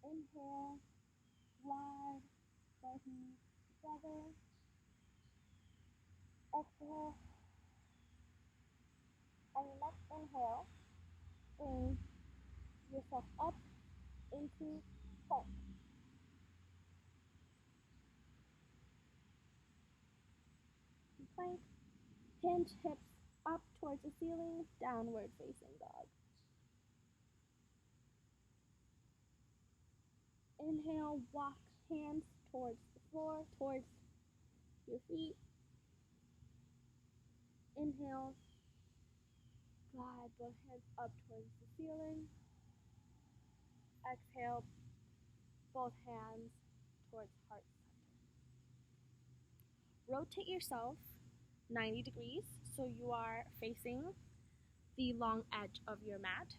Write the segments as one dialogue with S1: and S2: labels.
S1: Inhale, slide both knees together. Exhale, and next inhale, bring yourself up into plank. Plank, hinge hips up towards the ceiling, downward facing dog. Inhale, walk hands towards the floor, towards your feet. Inhale, slide both hands up towards the ceiling. Exhale, both hands towards heart center. Rotate yourself 90 degrees so you are facing the long edge of your mat.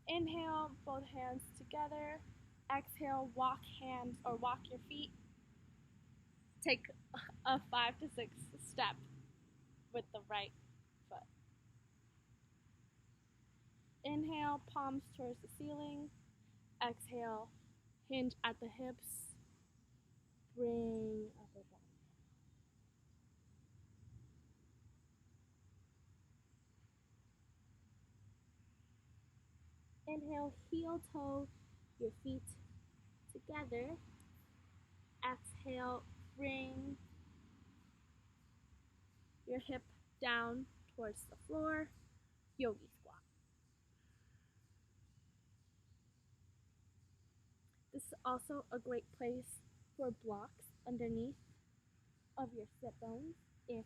S1: Inhale, both hands together. Exhale, walk hands or walk your feet. Take a 5 to 6 step with the right foot. Inhale, palms towards the ceiling. Exhale, hinge at the hips. Bring upper body. Inhale, heel toe your feet together. Exhale, bring your hip down towards the floor. Yogi squat. This is also a great place for blocks underneath of your sit bones if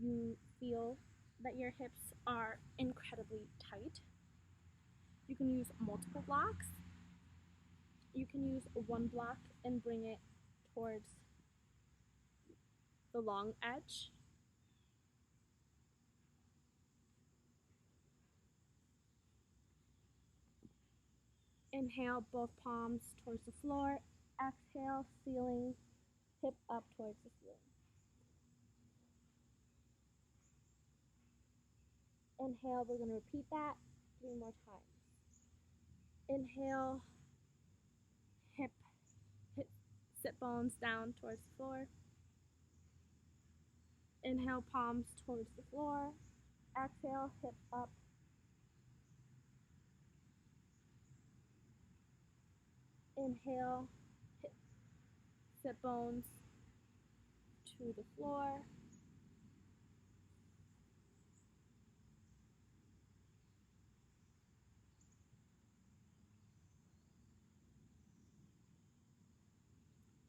S1: you feel that your hips are incredibly tight. You can use multiple blocks. You can use one block and bring it towards the long edge. Inhale, both palms towards the floor. Exhale, ceiling, hip up towards the ceiling. Inhale, we're going to repeat that 3 more times. Inhale, hip, sit bones down towards the floor. Inhale, palms towards the floor. Exhale, hip up. Inhale, hip, sit bones to the floor.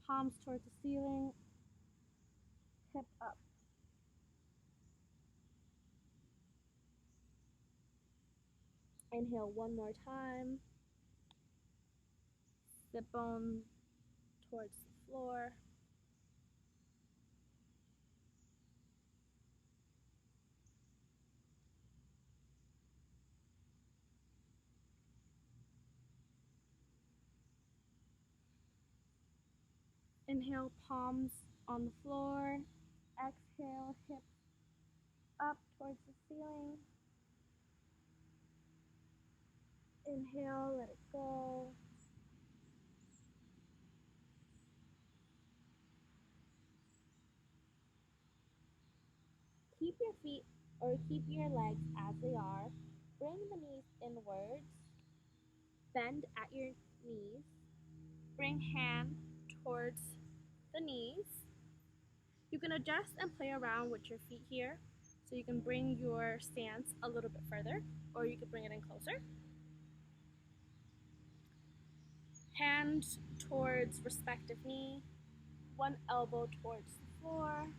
S1: Palms towards the ceiling, hip up. Inhale 1 more time. Sit bone towards the floor. Inhale, palms on the floor. Exhale, hips up towards the ceiling. Inhale, let it go. Keep your feet or keep your legs as they are. Bring the knees inwards. Bend at your knees. Bring hand towards the knees. You can adjust and play around with your feet here. So you can bring your stance a little bit further, or you can bring it in closer. Hand towards respective knee. One elbow towards the floor.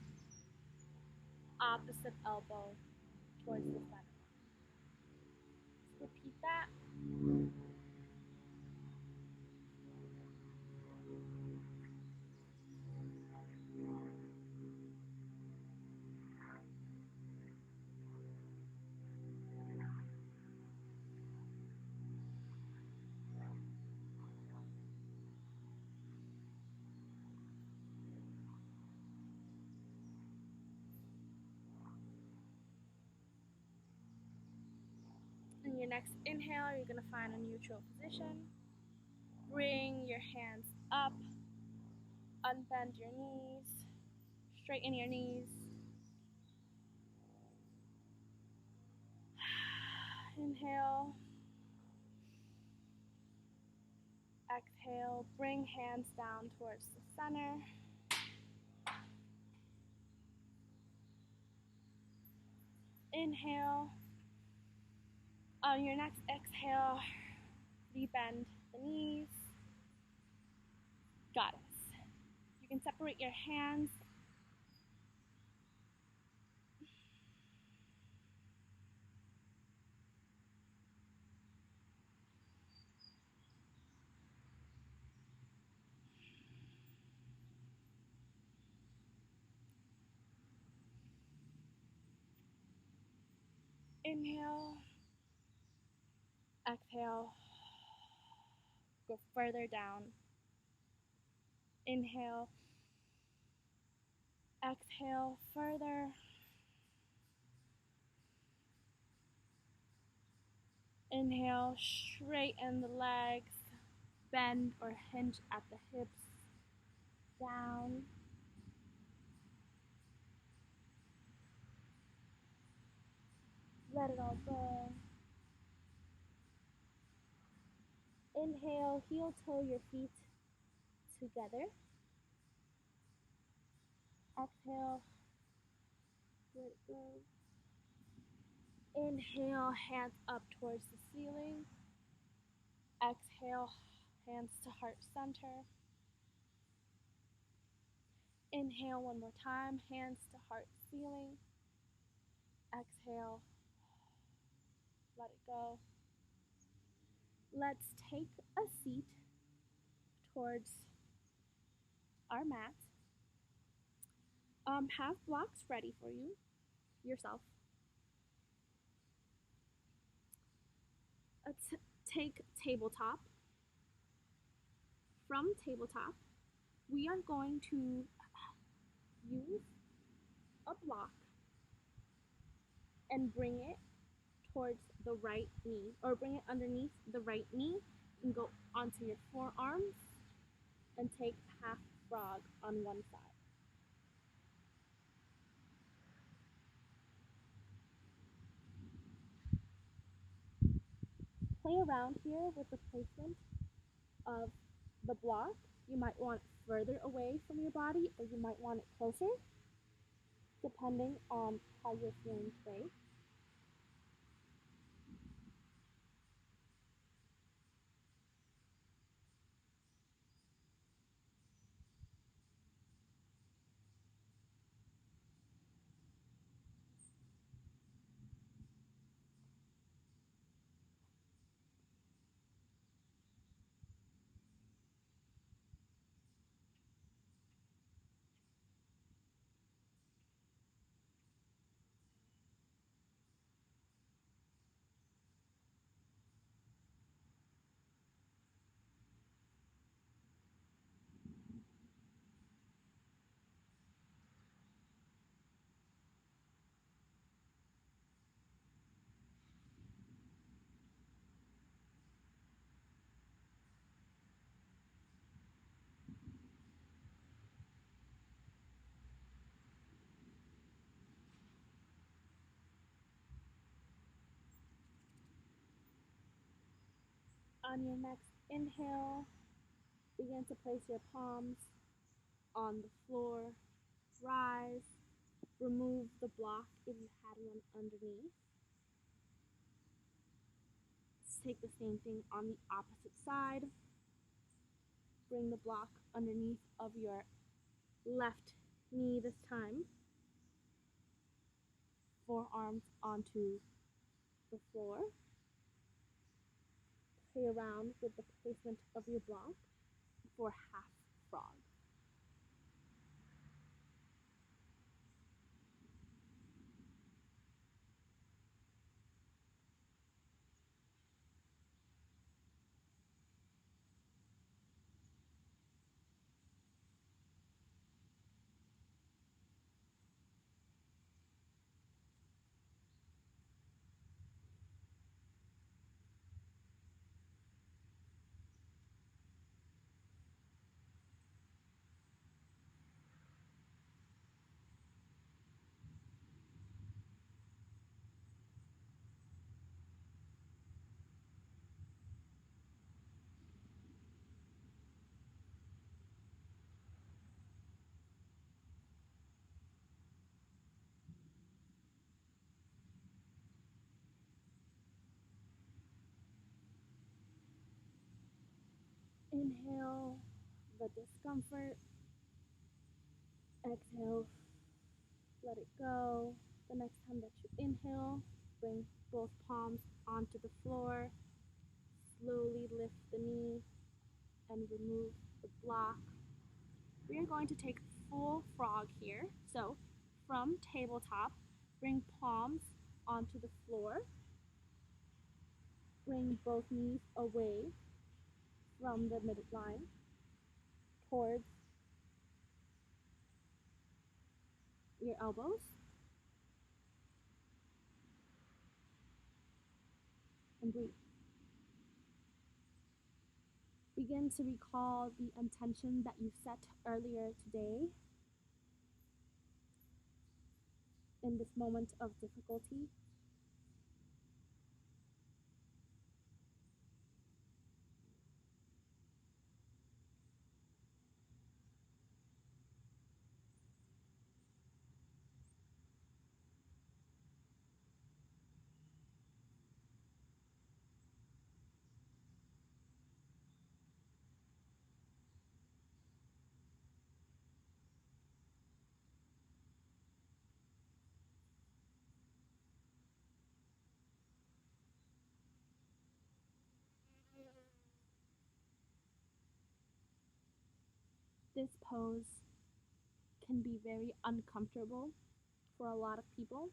S1: Opposite elbow towards the center. Let's repeat that. And your next inhale, you're going to find a neutral position. Bring your hands up, unbend your knees, straighten your knees. Inhale. Exhale, bring hands down towards the center. Inhale. On your next exhale, rebend the knees. Goddess. You can separate your hands. Inhale. Exhale. Go further down. Inhale. Exhale further. Inhale, straighten the legs, bend or hinge at the hips, down. Let it all go. Inhale, heel toe your feet together. Exhale, let it go. Inhale, hands up towards the ceiling. Exhale, hands to heart center. Inhale one more time, hands to heart ceiling. Exhale, let it go. Let's take a seat towards our mat. Have blocks ready for you, yourself. Let's take tabletop. From tabletop, we are going to use a block and bring it towards the right knee, or bring it underneath the right knee and go onto your forearms and take half frog on one side. Play around here with the placement of the block. You might want it further away from your body, or you might want it closer, depending on how you're feeling today. On your next inhale, begin to place your palms on the floor. Rise. Remove the block if you had one underneath. Let's take the same thing on the opposite side. Bring the block underneath of your left knee this time. Forearms onto the floor. Play around with the placement of your block for half frog. inhale the discomfort, exhale, let it go. The next time that you inhale, bring both palms onto the floor, slowly lift the knee and remove the block. We are going to take full frog here. So from tabletop, bring palms onto the floor. Bring both knees away from the midline towards your elbows. And breathe. Begin to recall the intention that you set earlier today in this moment of difficulty. This pose can be very uncomfortable for a lot of people.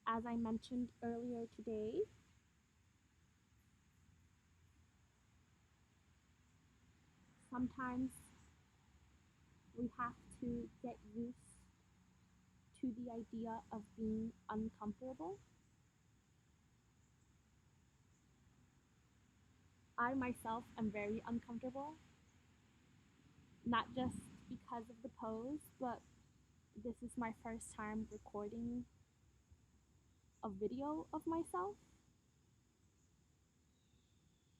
S1: As I mentioned earlier today, sometimes we have to get used to the idea of being uncomfortable. I myself am very uncomfortable, not just because of the pose, but this is my first time recording a video of myself,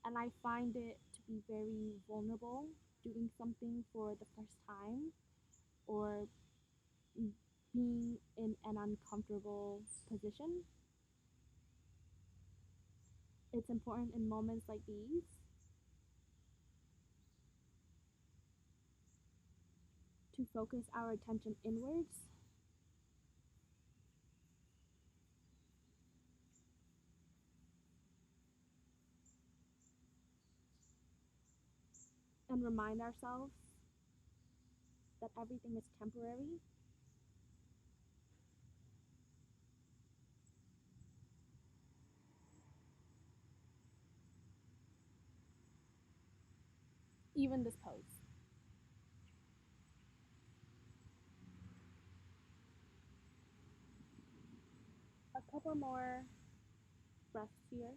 S1: and I find it to be very vulnerable doing something for the first time or being in an uncomfortable position. It's important in moments like these to focus our attention inwards and remind ourselves that everything is temporary. Even this pose. A couple more breaths here.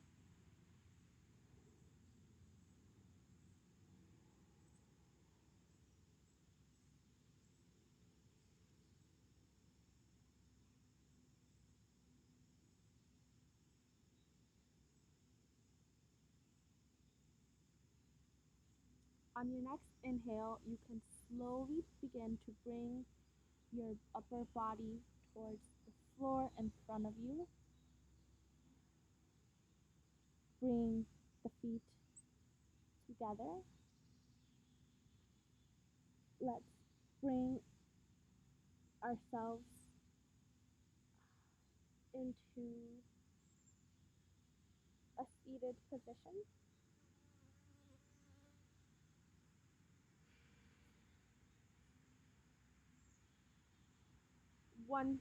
S1: On your next inhale, you can slowly begin to bring your upper body towards the floor in front of you. Bring the feet together. Let's bring ourselves into a seated position. One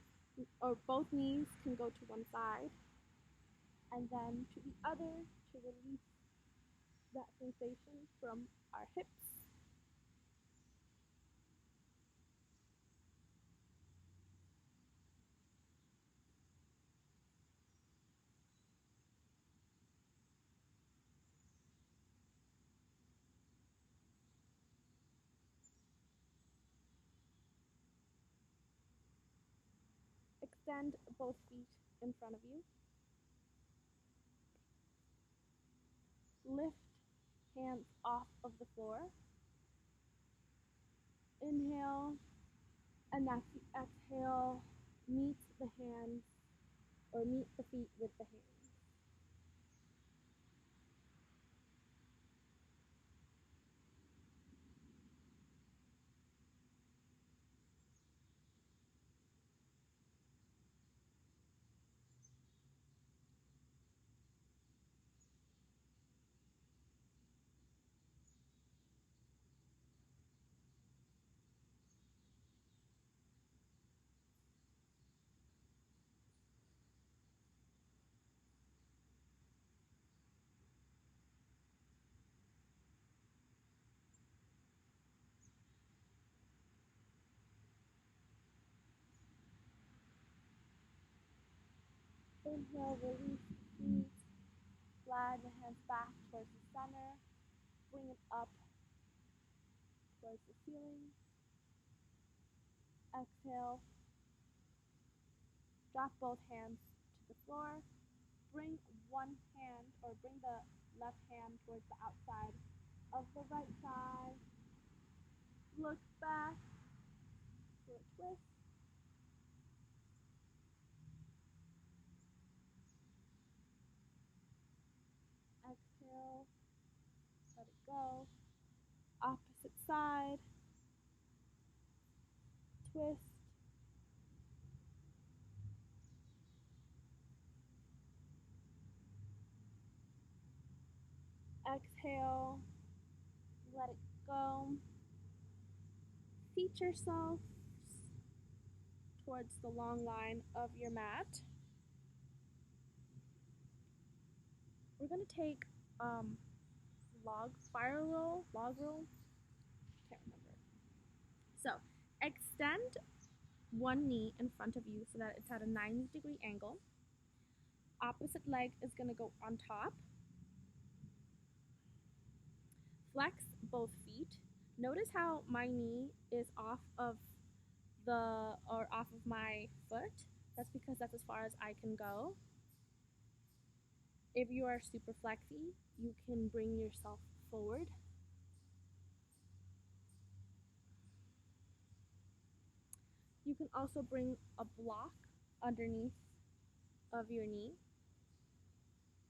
S1: or both knees can go to one side and then to the other to release that sensation from our hips. Extend both feet in front of you. Lift hands off of the floor. Inhale, and exhale, meet the hands or meet the feet with the hands. Inhale, release the feet. Slide the hands back towards the center. Bring it up towards the ceiling. Exhale. Drop both hands to the floor. Bring one hand, or bring the left hand towards the outside of the right thigh. Look back for a twist. Exhale. Let it go. Opposite side. Twist. Exhale. Let it go. Seat yourself towards the long line of your mat. We're going to take log roll, can't remember. So extend one knee in front of you so that it's at a 90-degree angle. Opposite leg is going to go on top. Flex both feet. Notice how my knee is off of my foot. That's because that's as far as I can go. If you are super flexy, you can bring yourself forward. You can also bring a block underneath of your knee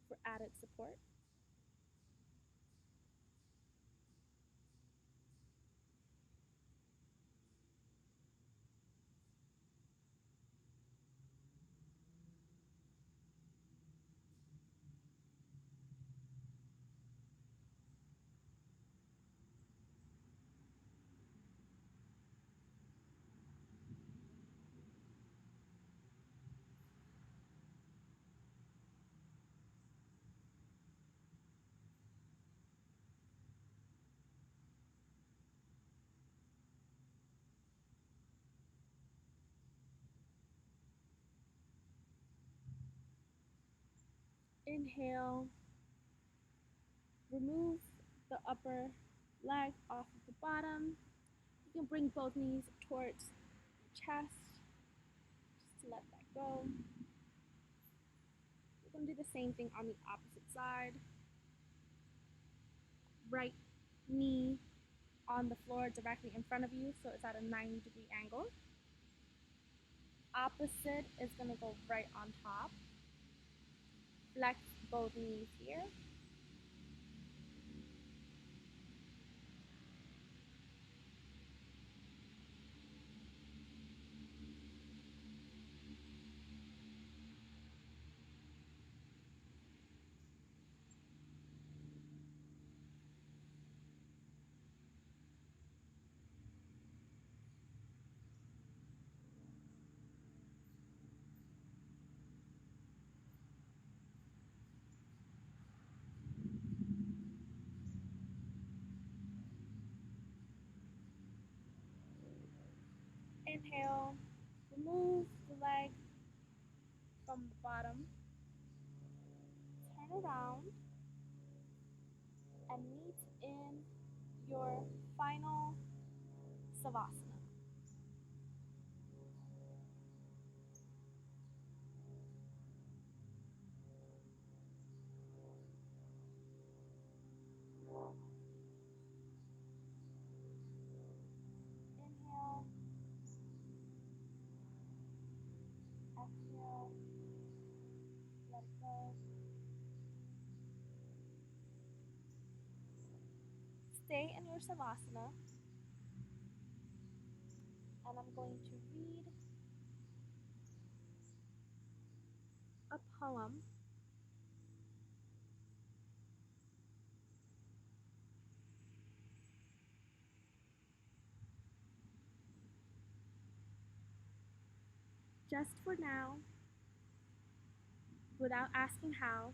S1: for added support. Inhale. Remove the upper leg off of the bottom. You can bring both knees towards the chest, just to let that go. We're going to do the same thing on the opposite side. Right knee on the floor directly in front of you, so it's at a 90-degree angle. Opposite is going to go right on top. Flex both knees here. Inhale, remove the leg from the bottom, turn around, and meet in your final Savasana. Inhale, exhale, let it go. Stay in your Savasana, and I'm going to read a poem just for now, without asking how.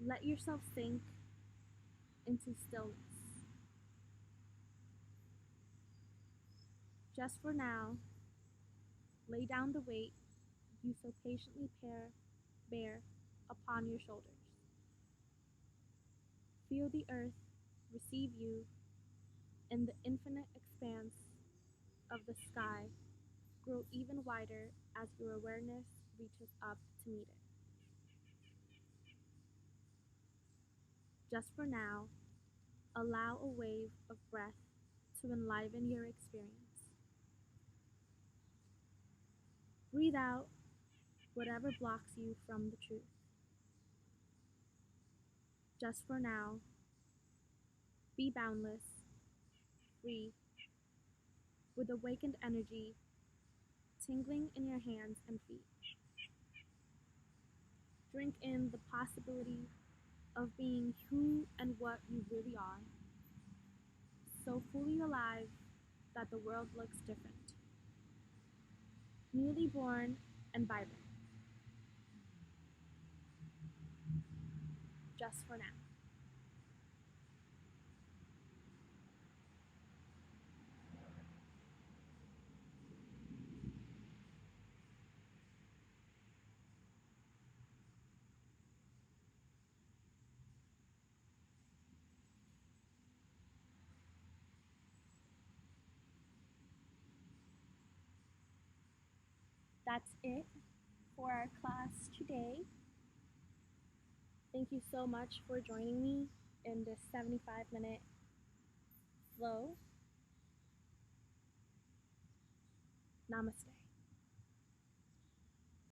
S1: Let yourself sink into stillness. Just for now, lay down the weight you so patiently bear upon your shoulders. Feel the earth receive you and the infinite expanse of the sky grow even wider as your awareness reaches up to meet it. Just for now, allow a wave of breath to enliven your experience. Breathe out whatever blocks you from the truth. Just for now, be boundless, free, with awakened energy tingling in your hands and feet. Drink in the possibility of being who and what you really are, so fully alive that the world looks different. Newly born and vibrant. Just for now. That's it for our class today. Thank you so much for joining me in this 75-minute flow. Namaste.